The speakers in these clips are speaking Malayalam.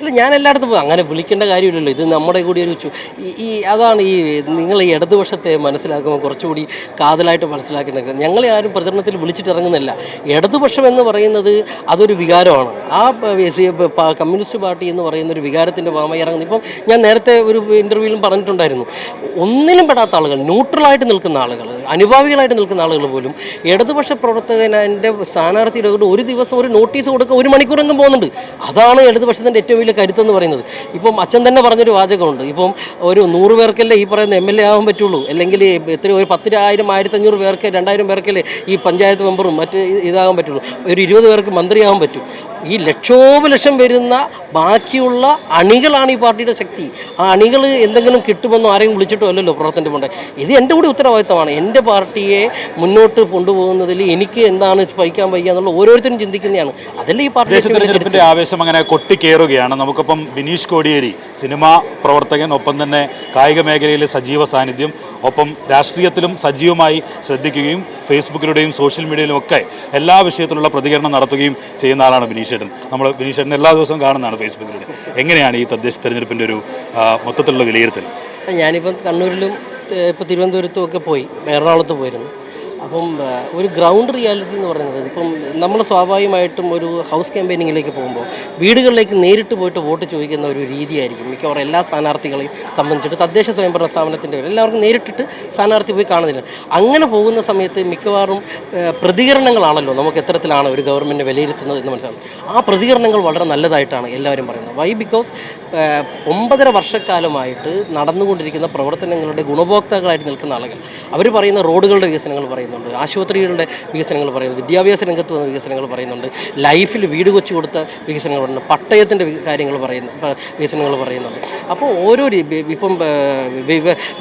അല്ല, ഞാൻ എല്ലായിടത്തും പോകും. അങ്ങനെ വിളിക്കേണ്ട കാര്യമില്ലല്ലോ. ഇത് നമ്മുടെ കൂടി ഒരു അതാണ് നിങ്ങൾ ഈ ഇടതുപക്ഷത്തെ മനസ്സിലാക്കുമ്പോൾ കുറച്ചുകൂടി കാതലായിട്ട് മനസ്സിലാക്കേണ്ടത്. ഞങ്ങളെ ആരും പ്രചരണത്തിൽ വിളിച്ചിട്ടിറങ്ങുന്നില്ല. ഇടതുപക്ഷം എന്ന് പറയുന്നത് അതൊരു വികാരമാണ്. കമ്മ്യൂണിസ്റ്റ് പാർട്ടി എന്ന് പറയുന്ന ഒരു വികാരത്തിൻ്റെ ഭാഗമായി ഇറങ്ങുന്നത്. ഇപ്പം ഞാൻ നേരത്തെ ഒരു ഇൻ്റർവ്യൂവിലും പറഞ്ഞിട്ടുണ്ടായിരുന്നു, ഒന്നിലും പെടാത്ത ആളുകൾ, ന്യൂട്രലായിട്ട് നിൽക്കുന്ന ആളുകൾ, അനുഭാവികളായിട്ട് നിൽക്കുന്ന ആളുകൾ പോലും ഇടതുപക്ഷ പ്രവർത്തകൻ്റെ സ്ഥാനാർത്ഥിയുടെ ഒരു ദിവസം ഒരു നോട്ടീസ് കൊടുക്കുക 1 മണിക്കൂറെങ്കിലും പോകുന്നുണ്ട്. അതാണ് ഇടതുപക്ഷത്തിൻ്റെ ഏറ്റവും വലിയ കരുത്തെന്ന് പറയുന്നത്. ഇപ്പം അച്ഛൻ തന്നെ പറഞ്ഞൊരു വാചകമുണ്ട്, ഇപ്പം ഒരു 100 പേർക്കല്ലേ ഈ പറയുന്ന MLA ആകാൻ പറ്റുള്ളൂ, അല്ലെങ്കിൽ ഒരു 10,000 1500 പേർക്ക് 2000 പേർക്കല്ലേ ഈ പഞ്ചായത്ത് മെമ്പറും മറ്റ് ഇതാകാൻ പറ്റുള്ളൂ, ഒരു 20 പേർക്ക് മന്ത്രിയാകാൻ പറ്റും. ഈ ലക്ഷം വരുന്ന ബാക്കിയുള്ള അണികളാണ് ഈ പാർട്ടിയുടെ ശക്തി. ആ അണികൾ എന്തെങ്കിലും കിട്ടുമെന്നോ ആരെയും വിളിച്ചിട്ടോ അല്ലല്ലോ പ്രവർത്തനം കൊണ്ട്. ഇത് എൻ്റെ കൂടി ഉത്തരവാദിത്തമാണ്. എൻ്റെ പാർട്ടിയെ മുന്നോട്ട് കൊണ്ടുപോകുന്നതിൽ എനിക്ക് എന്താണ് വഹിക്കാൻ വയ്യ എന്നുള്ള ഓരോരുത്തരും ചിന്തിക്കുന്നതാണ്. അതല്ലേ ഈ പാർട്ടി തെരഞ്ഞെടുപ്പിൻ്റെ ആവേശം അങ്ങനെ കൊട്ടിക്കേറുകയാണ്. നമുക്കിപ്പം ബിനീഷ് കോടിയേരി, സിനിമാ പ്രവർത്തകൻ, ഒപ്പം തന്നെ കായിക മേഖലയിലെ സജീവ സാന്നിധ്യം, ഒപ്പം രാഷ്ട്രീയത്തിലും സജീവമായി ശ്രദ്ധിക്കുകയും ഫേസ്ബുക്കിലൂടെയും സോഷ്യൽ മീഡിയയിലും ഒക്കെ എല്ലാ വിഷയത്തിലുള്ള പ്രതികരണം നടത്തുകയും ചെയ്യുന്ന ആളാണ് ബിനീഷ് ചേട്ടൻ. നമ്മൾ ബിനീഷ് ചേട്ടൻ എല്ലാ ദിവസവും കാണുന്നതാണ് ഫേസ്ബുക്കിലൂടെ. എങ്ങനെയാണ് ഈ തദ്ദേശ തെരഞ്ഞെടുപ്പിൻ്റെ ഒരു മൊത്തത്തിലുള്ള വിലയിരുത്തൽ? ഞാനിപ്പം കണ്ണൂരിലും ഇപ്പോൾ തിരുവനന്തപുരത്തും ഒക്കെ പോയി, എറണാകുളത്ത് പോയിരുന്നു. അപ്പം ഒരു ഗ്രൗണ്ട് റിയാലിറ്റി എന്ന് പറയുന്നത്, ഇപ്പം നമ്മൾ സ്വാഭാവികമായിട്ടും ഒരു ഹൗസ് ക്യാമ്പയിനിങ്ങിലേക്ക് പോകുമ്പോൾ വീടുകളിലേക്ക് നേരിട്ട് പോയിട്ട് വോട്ട് ചോദിക്കുന്ന ഒരു രീതിയായിരിക്കും മിക്കവാറും എല്ലാ സ്ഥാനാർത്ഥികളെയും സംബന്ധിച്ചിട്ട്. തദ്ദേശ സ്വയംഭരണ സ്ഥാപനത്തിൻ്റെ എല്ലാവർക്കും നേരിട്ടിട്ട് സ്ഥാനാർത്ഥി പോയി കാണുന്നില്ല. അങ്ങനെ പോകുന്ന സമയത്ത് മിക്കവാറും പ്രതികരണങ്ങളാണല്ലോ നമുക്ക് എത്തരത്തിലാണ് ഒരു ഗവൺമെൻറ് വിലയിരുത്തുന്നത് എന്ന് മനസ്സിലാവും. ആ പ്രതികരണങ്ങൾ വളരെ നല്ലതായിട്ടാണ് എല്ലാവരും പറയുന്നത്. വൈ? ബിക്കോസ് 9.5 വർഷക്കാലമായിട്ട് നടന്നുകൊണ്ടിരിക്കുന്ന പ്രവർത്തനങ്ങളുടെ ഗുണഭോക്താക്കളായിട്ട് നിൽക്കുന്ന ആളുകൾ, അവർ പറയുന്ന റോഡുകളുടെ വികസനങ്ങൾ പറയുന്നുണ്ട്, ആശുപത്രികളുടെ വികസനങ്ങൾ പറയുന്നു, വിദ്യാഭ്യാസ രംഗത്ത് വന്ന വികസനങ്ങൾ പറയുന്നുണ്ട്, ലൈഫിൽ വീട് വെച്ച് കൊടുത്ത വികസനങ്ങൾ പറയുന്നുണ്ട്, പട്ടയത്തിൻ്റെ കാര്യങ്ങൾ വികസനങ്ങൾ പറയുന്നുണ്ട്. അപ്പോൾ ഓരോ ഇപ്പം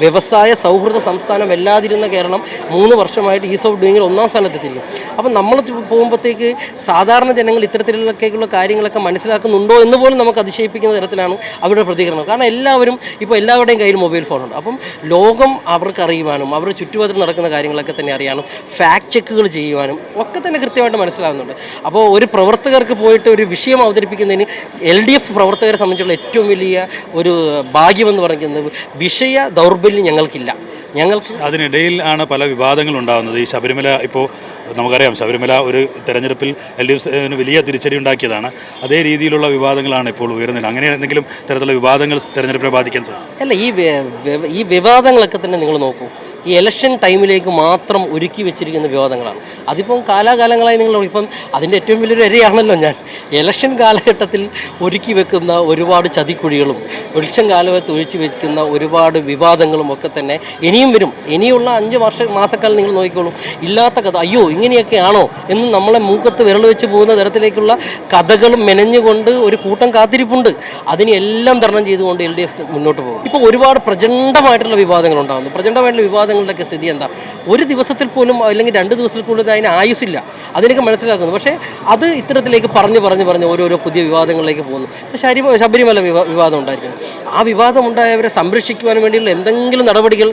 വ്യവസായ സൗഹൃദ സംസ്ഥാനം അല്ലാതിരുന്ന കേരളം 3 വർഷമായിട്ട് ഈസ് ഓഫ് ഡൂയിങ്ങിൽ 1ാം സ്ഥാനത്തെത്തിയിരിക്കും. അപ്പം നമ്മൾ പോകുമ്പോഴത്തേക്ക് സാധാരണ ജനങ്ങൾ ഇത്തരത്തിലുള്ള കാര്യങ്ങളൊക്കെ മനസ്സിലാക്കുന്നുണ്ടോ എന്ന് പോലും നമുക്ക് അതിശയിപ്പിക്കുന്ന തരത്തിലാണ് അവരുടെ പ്രതികരണം. കാരണം ഇപ്പോൾ എല്ലാവരുടെയും കയ്യിൽ മൊബൈൽ ഫോണുണ്ട്. അപ്പം ലോകം അവർക്ക് അറിയുവാനും അവരുടെ ചുറ്റുപാടിൽ നടക്കുന്ന കാര്യങ്ങളൊക്കെ തന്നെ അറിയാനും ഫാക്ട് ചെക്കുകൾ ചെയ്യുവാനും ഒക്കെ തന്നെ കൃത്യമായിട്ട് മനസ്സിലാകുന്നുണ്ട്. അപ്പോൾ ഒരു പ്രവർത്തകർക്ക് പോയിട്ട് ഒരു വിഷയം അവതരിപ്പിക്കുന്നതിന് LDF പ്രവർത്തകരെ സംബന്ധിച്ചുള്ള ഏറ്റവും വലിയ ഒരു ഭാഗ്യമെന്ന് പറയുന്നത് വിഷയ ദൗർബല്യം ഞങ്ങൾക്കില്ല. അതിനിടയിൽ ആണ് പല വിവാദങ്ങൾ ഉണ്ടാകുന്നത്. ഈ ശബരിമല, ഇപ്പോൾ നമുക്കറിയാം ശബരിമല ഒരു തെരഞ്ഞെടുപ്പിൽ LDF വലിയ തിരിച്ചടി ഉണ്ടാക്കിയതാണ്. അതേ രീതിയിലുള്ള വിവാദങ്ങളാണ് ഇപ്പോൾ ഉയർന്നില്ല. അങ്ങനെ എന്തെങ്കിലും തരത്തിലുള്ള വിവാദങ്ങൾ തെരഞ്ഞെടുപ്പിനെ ബാധിക്കാൻ സാധിക്കും? അല്ല, ഈ വിവാദങ്ങളൊക്കെ തന്നെ നിങ്ങൾ നോക്കൂ, ഈ ഇലക്ഷൻ ടൈമിലേക്ക് മാത്രം ഒരുക്കി വെച്ചിരിക്കുന്ന വിവാദങ്ങളാണ്. അതിപ്പം കാലാകാലങ്ങളായി ഇപ്പം അതിൻ്റെ ഏറ്റവും വലിയൊരു ഇരയാണല്ലോ ഞാൻ. ഇലക്ഷൻ കാലഘട്ടത്തിൽ ഒരുക്കി വെക്കുന്ന ഒരുപാട് ചതിക്കുഴികളും ഇലക്ഷൻ കാലത്ത് ഒഴിച്ചു വെക്കുന്ന ഒരുപാട് വിവാദങ്ങളും ഒക്കെ തന്നെ ഇനിയും വരും. ഇനിയുള്ള 5 മാസക്കാലം നിങ്ങൾ നോക്കിക്കോളും. ഇല്ലാത്ത കഥ, അയ്യോ ഇങ്ങനെയൊക്കെയാണോ എന്ന് നമ്മളെ മൂക്കത്ത് വിരൽ വെച്ച് പോകുന്ന തരത്തിലേക്കുള്ള കഥകളും മെനഞ്ഞുകൊണ്ട് ഒരു കൂട്ടം കാത്തിരിപ്പുണ്ട്. അതിനെല്ലാം തരണം ചെയ്തുകൊണ്ട് LDF മുന്നോട്ട് പോകും. ഇപ്പോൾ ഒരുപാട് പ്രചണ്ഡമായിട്ടുള്ള വിവാദങ്ങൾ ഉണ്ടാകുന്നു. പ്രചണ്ഡമായിട്ടുള്ള വിവാദങ്ങളുടെയൊക്കെ സ്ഥിതി എന്താ? ഒരു ദിവസത്തിൽ പോലും അല്ലെങ്കിൽ 2 ദിവസത്തിൽ കൂടുതൽ അതിന് ആയുസില്ല. അതിനൊക്കെ മനസ്സിലാക്കുന്നു. പക്ഷേ അത് ഇത്തരത്തിലേക്ക് പറഞ്ഞ് ഓരോരോ പുതിയ വിവാദങ്ങളിലേക്ക് പോകുന്നു. ശബരിമല വിവാദം ഉണ്ടായിരിക്കുന്നു. ആ വിവാദം ഉണ്ടായവരെ സംരക്ഷിക്കുവാൻ വേണ്ടിയുള്ള എന്തെങ്കിലും നടപടികൾ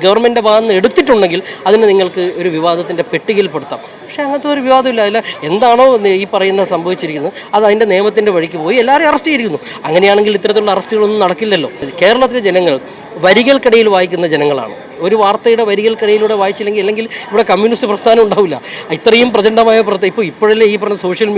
ഗവൺമെൻറ്റിൻ്റെ ഭാഗത്ത് നിന്ന് എടുത്തിട്ടുണ്ടെങ്കിൽ അതിന് നിങ്ങൾക്ക് ഒരു വിവാദത്തിൻ്റെ പെട്ടികയിൽപ്പെടുത്താം. പക്ഷേ അങ്ങനത്തെ ഒരു വിവാദമില്ല. അതിൽ എന്താണോ ഈ പറയുന്ന സംഭവിച്ചിരിക്കുന്നത് അത് അതിൻ്റെ നിയമത്തിൻ്റെ വഴിക്ക് പോയി എല്ലാവരെയും അറസ്റ്റ് ചെയ്തിരിക്കുന്നു. അങ്ങനെയാണെങ്കിൽ ഇത്തരത്തിലുള്ള അറസ്റ്റുകളൊന്നും നടക്കില്ലല്ലോ. കേരളത്തിലെ ജനങ്ങൾ വരികൾക്കിടയിൽ വായിക്കുന്ന ജനങ്ങളാണ്. ഒരു വാർത്തയുടെ വരികൾക്കിടയിലൂടെ വായിച്ചില്ലെങ്കിൽ അല്ലെങ്കിൽ ഇവിടെ കമ്മ്യൂണിസ്റ്റ് പ്രസ്ഥാനം ഉണ്ടാവില്ല. ഇത്രയും പ്രചണ്ഡമായ ഇപ്പോഴല്ലേ ഈ പറഞ്ഞ സോഷ്യൽ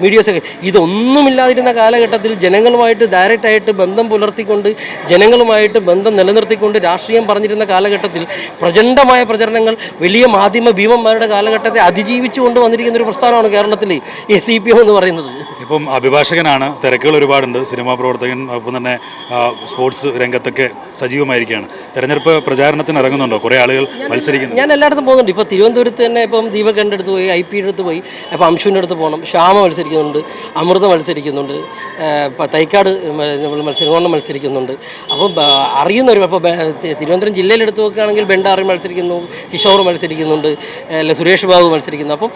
മീഡിയസൊക്കെ ഇതൊന്നുമില്ലാതിരുന്ന കാലഘട്ടത്തിൽ ജനങ്ങളുമായിട്ട് ഡയറക്റ്റായിട്ട് ബന്ധം പുലർത്തിക്കൊണ്ട് ജനങ്ങളുമായിട്ട് ബന്ധം നിലനിർത്തിക്കൊണ്ട് രാഷ്ട്രീയം പറഞ്ഞിരുന്ന കാലഘട്ടത്തിൽ പ്രചണ്ഡമായ പ്രചരണങ്ങൾ വലിയ മാധ്യമ ഭീമന്മാരുടെ കാലഘട്ടത്തെ അതിജീവിച്ചു കൊണ്ട് വന്നിരിക്കുന്ന ഒരു പ്രസ്ഥാനമാണ് കേരളത്തിലെ CPM എന്ന് പറയുന്നത്. ഇപ്പം അഭിഭാഷകനാണ്, തിരക്കുകൾ ഒരുപാടുണ്ട്, സിനിമാ പ്രവർത്തകൻ, ഒപ്പം തന്നെ സ്പോർട്സ് രംഗത്തൊക്കെ സജീവമായിരിക്കുകയാണ്. തെരഞ്ഞെടുപ്പ് പ്രചാരണത്തിന് ഇറങ്ങുന്നുണ്ടോ? കുറേ ആളുകൾ മത്സരിക്കുന്നു. ഞാൻ എല്ലായിടത്തും പോകുന്നുണ്ട്. ഇപ്പോൾ തിരുവനന്തപുരത്ത് തന്നെ ഇപ്പം ദീപകൻ്റെ അടുത്ത് പോയി, IP അടുത്ത് പോയി, അപ്പോൾ അംശുവിൻ്റെ അടുത്ത് പോകണം, ശ്യാമ മത്സരിക്കുന്നുണ്ട്, അമൃത മത്സരിക്കുന്നുണ്ട്, തൈക്കാട് മത്സരിക്കുന്നുണ്ട്. അപ്പോൾ അറിയുന്നവർ ഇപ്പോൾ തിരുവനന്തപുരം ജില്ലയിലെടുത്ത് നോക്കുകയാണെങ്കിൽ ബെണ്ടാറി മത്സരിക്കുന്നു, കിഷോർ മത്സരിക്കുന്നുണ്ട്, സുരേഷ് ബാബു മത്സരിക്കുന്നു. അപ്പം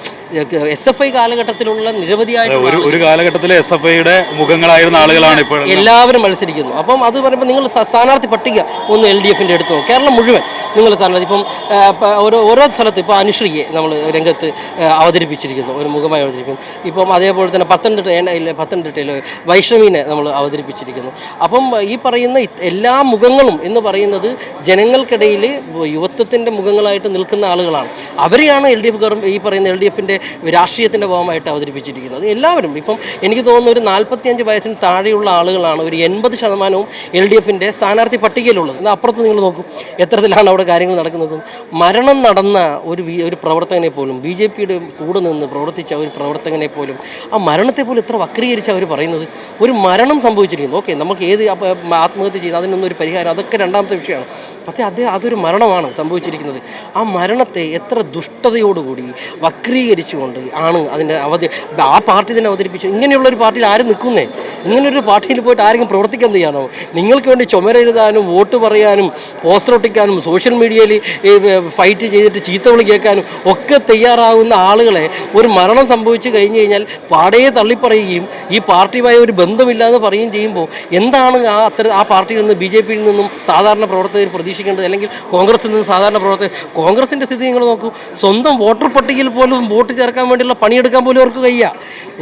SFI കാലഘട്ടത്തിലുള്ള നിരവധിയായിട്ട് ഒരു കാലഘട്ടത്തിലെ SFIയുടെ മുഖങ്ങളായിരുന്ന ആളുകളാണ് ഇപ്പോൾ എല്ലാവരും മത്സരിക്കുന്നു. അപ്പം അത് പറയുമ്പോൾ നിങ്ങൾ സ്ഥാനാർത്ഥി പട്ടിക ഒന്ന് LDFൻ്റെ എടുത്തു നോക്കും. കേരളം മുഴുവൻ നിങ്ങൾ സ്ഥാനാർത്ഥി ഇപ്പം ഓരോ സ്ഥലത്തും ഇപ്പോൾ അനുശ്രീയെ നമ്മൾ രംഗത്ത് അവതരിപ്പിച്ചിരിക്കുന്നു, ഒരു മുഖമായി അവതരിപ്പിക്കുന്നു. ഇപ്പം അതേപോലെ തന്നെ പത്തനംതിട്ടയിൽ വൈഷ്ണവീനെ നമ്മൾ അവതരിപ്പിച്ചിരിക്കുന്നു. അപ്പം ഈ പറയുന്ന എല്ലാ മുഖങ്ങളും എന്ന് പറയുന്നത് ജനങ്ങൾക്കിടയിൽ യുവത്വത്തിൻ്റെ മുഖങ്ങളായിട്ട് നിൽക്കുന്ന ആളുകളാണ്. അവരെയാണ് ഈ പറയുന്ന LDFിൻ്റെ രാഷ്ട്രീയത്തിൻ്റെ ഭാഗമായിട്ട് അവതരിപ്പിച്ചിരിക്കുന്നത്. എല്ലാവരും ഇപ്പം എനിക്ക് തോന്നുന്നു ഒരു 45 വയസ്സിന് താഴെയുള്ള ആളുകളാണ് ഒരു 80% LDFിൻ്റെ സ്ഥാനാർത്ഥി പട്ടികയിലുള്ളത്. എന്നാൽ അപ്പുറത്ത് നിങ്ങൾ നോക്കും എത്രത്തിലാണ് അവിടെ കാര്യങ്ങൾ നടക്കുന്നത്. മരണം നടന്ന ഒരു പ്രവർത്തകനെ പോലും BJPയുടെ കൂടെ നിന്ന് പ്രവർത്തിച്ച ഒരു പ്രവർത്തകനെ പോലും ആ മരണത്തെ പോലും എത്ര വക്രീകരിച്ച് അവർ പറയുന്നത്. ഒരു മരണം സംഭവിച്ചിരിക്കുന്നു, ഓക്കെ, നമുക്ക് ഏത് ആത്മഹത്യ ചെയ്ത് അതിനൊന്നും ഒരു പരിഹാരം, അതൊക്കെ രണ്ടാമത്തെ വിഷയമാണ്. പക്ഷേ അതൊരു മരണമാണ് സംഭവിച്ചിരിക്കുന്നത്. ആ മരണത്തെ എത്ര ദുഷ്ടതയോടുകൂടി വക്രീകരിച്ചുകൊണ്ട് ആണ് അതിൻ്റെ ആ പാർട്ടി തന്നെ അവതരിപ്പിച്ചു. ഇങ്ങനെയുള്ളൊരു പാർട്ടിയിൽ ആരും നിൽക്കുന്നേ? ഇങ്ങനൊരു പാർട്ടിയിൽ പോയിട്ട് ആരെങ്കിലും പ്രവർത്തിക്കാൻ ചെയ്യാനോ? നിങ്ങൾക്ക് വേണ്ടി ചുമരെഴുതാനും വോട്ട് പറയാനും പോസ്റ്റർ ഒട്ടിക്കാനും സോഷ്യൽ മീഡിയയിൽ ഫൈറ്റ് ചെയ്തിട്ട് ചീത്ത വിളി കേൾക്കാനും ഒക്കെ തയ്യാറാകുന്ന ആളുകളെ ഒരു മരണം സംഭവിച്ചു കഴിഞ്ഞ് കഴിഞ്ഞാൽ പാടയെ തള്ളിപ്പറയുകയും ഈ പാർട്ടിയുമായി ഒരു ബന്ധമില്ലാതെ പറയുകയും ചെയ്യുമ്പോൾ എന്താണ് ആ പാർട്ടിയിൽ നിന്ന് BJPയിൽ നിന്നും സാധാരണ പ്രവർത്തകർ പ്രതീക്ഷിക്കേണ്ടത്? അല്ലെങ്കിൽ കോൺഗ്രസിൽ നിന്ന് സാധാരണ പ്രവർത്തകർ? കോൺഗ്രസിൻ്റെ സ്ഥിതി നിങ്ങൾ നോക്കൂ. സ്വന്തം വോട്ടർ പട്ടികയിൽ പോലും വോട്ട് ചേർക്കാൻ വേണ്ടിയുള്ള പണിയെടുക്കാൻ പോലും അവർക്ക് കഴിയുക.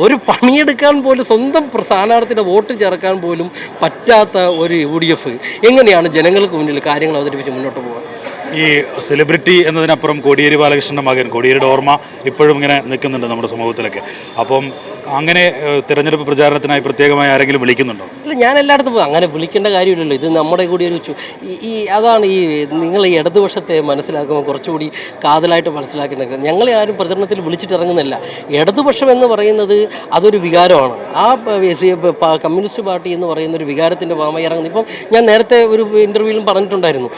ഒരു പണിയെടുക്കാൻ പോലും സ്വന്തം സ്ഥാനാർത്ഥിയുടെ വോട്ട് ചേർക്കാൻ പോലും പറ്റാത്ത ഒരു UDF എങ്ങനെയാണ് ജനങ്ങൾക്ക് മുന്നിൽ കാര്യങ്ങൾ അവതരിപ്പിച്ച് മുന്നോട്ട് പോകുക? ഈ സെലിബ്രിറ്റി എന്നതിനപ്പുറം കോടിയേരി ബാലകൃഷ്ണൻ്റെ മകൻ, കോടിയേരിയുടെ ഓർമ്മ ഇപ്പോഴും ഇങ്ങനെ നിൽക്കുന്നുണ്ട് നമ്മുടെ സമൂഹത്തിലൊക്കെ. അപ്പം അങ്ങനെ തിരഞ്ഞെടുപ്പ് പ്രചാരണത്തിനായി പ്രത്യേകമായി ആരെങ്കിലും വിളിക്കുന്നുണ്ടോ? ഇല്ല, ഞാൻ എല്ലായിടത്തും പോകും. അങ്ങനെ വിളിക്കേണ്ട കാര്യമില്ലല്ലോ. ഇത് നമ്മുടെ കൂടി ഒരു അതാണ് നിങ്ങൾ ഈ ഇടതുപക്ഷത്തെ മനസ്സിലാക്കുമ്പോൾ കുറച്ചുകൂടി കാതലായിട്ട് മനസ്സിലാക്കേണ്ടത്. ഞങ്ങളെ ആരും പ്രചരണത്തിൽ വിളിച്ചിട്ടിറങ്ങുന്നില്ല. ഇടതുപക്ഷം എന്ന് പറയുന്നത് അതൊരു വികാരമാണ്. ആ കമ്മ്യൂണിസ്റ്റ് പാർട്ടി എന്ന് പറയുന്ന ഒരു വികാരത്തിൻ്റെ ഭാഗമായി ഇറങ്ങുന്നത്. ഇപ്പം ഞാൻ നേരത്തെ ഒരു ഇൻ്റർവ്യൂവിലും പറഞ്ഞിട്ടുണ്ടായിരുന്നു,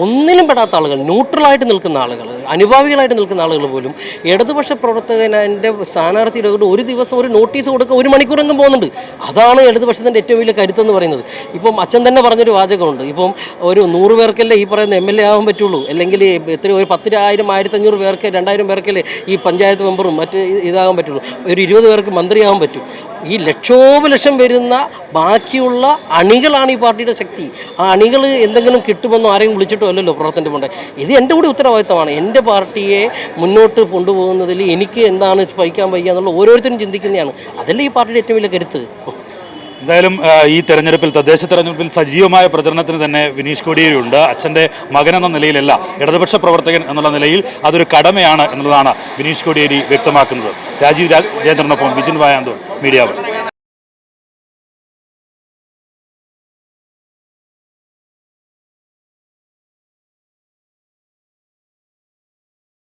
ഒന്നിലും പെടാത്ത ആളുകൾ, ന്യൂട്രലായിട്ട് നിൽക്കുന്ന ആളുകൾ, അനുഭാവികളായിട്ട് നിൽക്കുന്ന ആളുകൾ പോലും ഇടതുപക്ഷ പ്രവർത്തകൻ്റെ സ്ഥാനാർത്ഥിയുടെ ഒരു ദിവസം ഒരു നോട്ടീസ് കൊടുക്കുക 1 മണിക്കൂറെങ്കിലും പോകുന്നുണ്ട്. അതാണ് ഇടതുപക്ഷത്തിൻ്റെ ഏറ്റവും വലിയ കരുത്തെന്ന് പറയുന്നത്. ഇപ്പം അച്ഛൻ തന്നെ പറഞ്ഞൊരു വാചകമുണ്ട്, ഇപ്പം ഒരു 100 പേർക്കല്ലേ ഈ പറയുന്ന MLA ആവാൻ പറ്റുള്ളൂ, അല്ലെങ്കിൽ ഒരു 10,000 1500 പേർക്ക് 2000 പേർക്കല്ലേ ഈ പഞ്ചായത്ത് മെമ്പറും മറ്റ് ഇതാകാൻ പറ്റുള്ളൂ, ഒരു 20 പേർക്ക് മന്ത്രിയാകാൻ പറ്റും. ഈ ലക്ഷം വരുന്ന ബാക്കിയുള്ള അണികളാണ് ഈ പാർട്ടിയുടെ ശക്തി. ആ അണികൾ എന്തെങ്കിലും കിട്ടുമെന്നോ ആരെങ്കിലും വിളിച്ചിട്ടോ അല്ലല്ലോ പ്രവർത്തനം കൊണ്ട്. ഇത് എൻ്റെ കൂടി ഉത്തരവാദിത്തമാണ്. എൻ്റെ പാർട്ടിയെ മുന്നോട്ട് കൊണ്ടുപോകുന്നതിൽ എനിക്ക് എന്താണ് വഹിക്കാൻ വയ്യ എന്നുള്ള ഓരോരുത്തരും ചിന്തിക്കുന്നതാണ്. അതല്ലേ ഈ പാർട്ടിയുടെ ഏറ്റവും വലിയ കരുത്ത്. എന്തായാലും ഈ തദ്ദേശ തെരഞ്ഞെടുപ്പിൽ സജീവമായ പ്രചരണത്തിന് തന്നെ വിനീഷ് കോടിയേരി ഉണ്ട്. അച്ഛൻ്റെ മകൻ എന്ന നിലയിലല്ല, ഇടതുപക്ഷ പ്രവർത്തകൻ എന്നുള്ള നിലയിൽ അതൊരു കടമയാണ് എന്നുള്ളതാണ് വിനീഷ് കോടിയേരി വ്യക്തമാക്കുന്നത്. രാജീവ് രാജേന്ദ്രനൊപ്പം വിജിൻ വായാന്തോൺ, മീഡിയ 1.